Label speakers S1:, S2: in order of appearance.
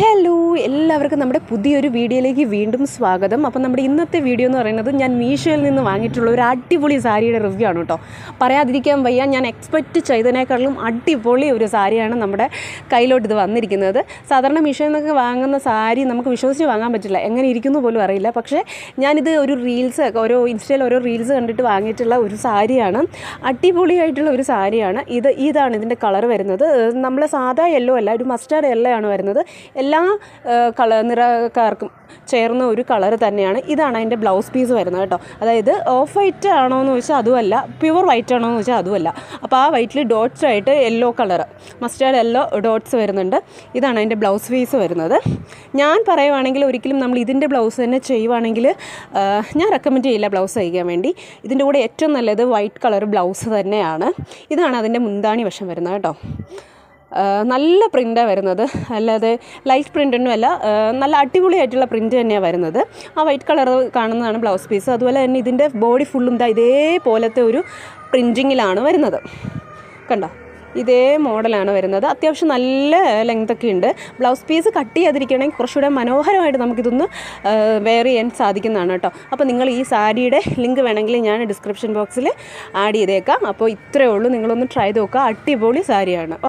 S1: Hello, എല്ലാവർക്കും നമ്മുടെ പുതിയൊരു വീഡിയോയിലേക്ക് വീണ്ടും സ്വാഗതം. അപ്പം നമ്മുടെ ഇന്നത്തെ വീഡിയോ എന്ന് പറയുന്നത് ഞാൻ മീഷോയിൽ നിന്ന് വാങ്ങിയിട്ടുള്ള ഒരു അടിപൊളി സാരിയുടെ റിവ്യൂ ആണ് കേട്ടോ. പറയാതിരിക്കാൻ വയ്യ, ഞാൻ എക്സ്പെക്റ്റ് ചെയ്തതിനേക്കാളും അടിപൊളി ഒരു സാരിയാണ് നമ്മുടെ കയ്യിലോട്ട് ഇത് വന്നിരിക്കുന്നത്. സാധാരണ മീഷോയിൽ നിന്നൊക്കെ വാങ്ങുന്ന സാരി നമുക്ക് വിശ്വസിച്ച് വാങ്ങാൻ പറ്റില്ല, എങ്ങനെ ഇരിക്കുന്നു പോലും അറിയില്ല. പക്ഷേ ഞാനിത് ഒരു ഇൻസ്റ്റയിൽ ഓരോ റീൽസ് കണ്ടിട്ട് വാങ്ങിയിട്ടുള്ള ഒരു സാരിയാണ്. അടിപൊളിയായിട്ടുള്ള ഒരു സാരിയാണ്. ഇതാണ് ഇതിൻ്റെ കളർ വരുന്നത്. നമ്മൾ സാധാ യെല്ലോ അല്ല, ഒരു മസ്റ്റാർഡ് യെല്ലോ ആണ് വരുന്നത്. എല്ലാ നിറക്കാർക്കും ചേർന്ന ഒരു കളർ തന്നെയാണ്. ഇതാണ് അതിൻ്റെ ബ്ലൗസ് പീസ് വരുന്നത് കേട്ടോ. അതായത് ഓഫ് വൈറ്റ് ആണോ എന്ന് ചോദിച്ചാൽ അതുമല്ല, പ്യുവർ വൈറ്റ് ആണോ എന്ന് ചോദിച്ചാൽ അതുമല്ല. അപ്പോൾ ആ വൈറ്റിൽ ഡോട്ട്സ് ആയിട്ട് yellow colour, mustard yellow dots വരുന്നുണ്ട്. ഇതാണ് അതിൻ്റെ ബ്ലൗസ് പീസ് വരുന്നത്. ഞാൻ പറയുവാണെങ്കിൽ ഒരിക്കലും നമ്മൾ ഇതിൻ്റെ ബ്ലൗസ് തന്നെ ചെയ്യുവാണെങ്കിൽ ഞാൻ റെക്കമെൻഡ് ചെയ്യില്ല ബ്ലൗസ് തയ്ക്കാൻ വേണ്ടി. ഇതിൻ്റെ കൂടെ ഏറ്റവും നല്ലത് വൈറ്റ് കളർ ബ്ലൗസ് തന്നെയാണ്. ഇതാണ് അതിൻ്റെ മുന്താണി വശം വരുന്നത് കേട്ടോ. നല്ല പ്രിൻ്റാണ് വരുന്നത്, അല്ലാതെ ലൈറ്റ് പ്രിൻ്റൊന്നും അല്ല, നല്ല അടിപൊളിയായിട്ടുള്ള പ്രിൻ്റ് തന്നെയാണ് വരുന്നത്. ആ വൈറ്റ് കളർ കാണുന്നതാണ് ബ്ലൗസ് പീസ്. അതുപോലെ തന്നെ ഇതിൻ്റെ ബോഡി ഫുള്ളും ഇതേപോലത്തെ ഒരു പ്രിൻറ്റിങ്ങിലാണ് വരുന്നത്. കണ്ടോ, ഇതേ മോഡലാണ് വരുന്നത്. അത്യാവശ്യം നല്ല ലെങ്തൊക്കെ ഉണ്ട്. ബ്ലൗസ് പീസ് കട്ട് ചെയ്യാതിരിക്കുകയാണെങ്കിൽ കുറച്ചുകൂടെ മനോഹരമായിട്ട് നമുക്കിതൊന്ന് വെയർ ചെയ്യാൻ സാധിക്കുന്നതാണ് കേട്ടോ. അപ്പോൾ നിങ്ങൾ ഈ സാരിയുടെ ലിങ്ക് വേണമെങ്കിൽ ഞാൻ ഡിസ്ക്രിപ്ഷൻ ബോക്സിൽ ആഡ് ചെയ്തേക്കാം. അപ്പോൾ ഇത്രയേ ഉള്ളൂ, നിങ്ങളൊന്ന് ട്രൈ ചെയ്ത് നോക്കുക. അടിപൊളി സാരിയാണ്.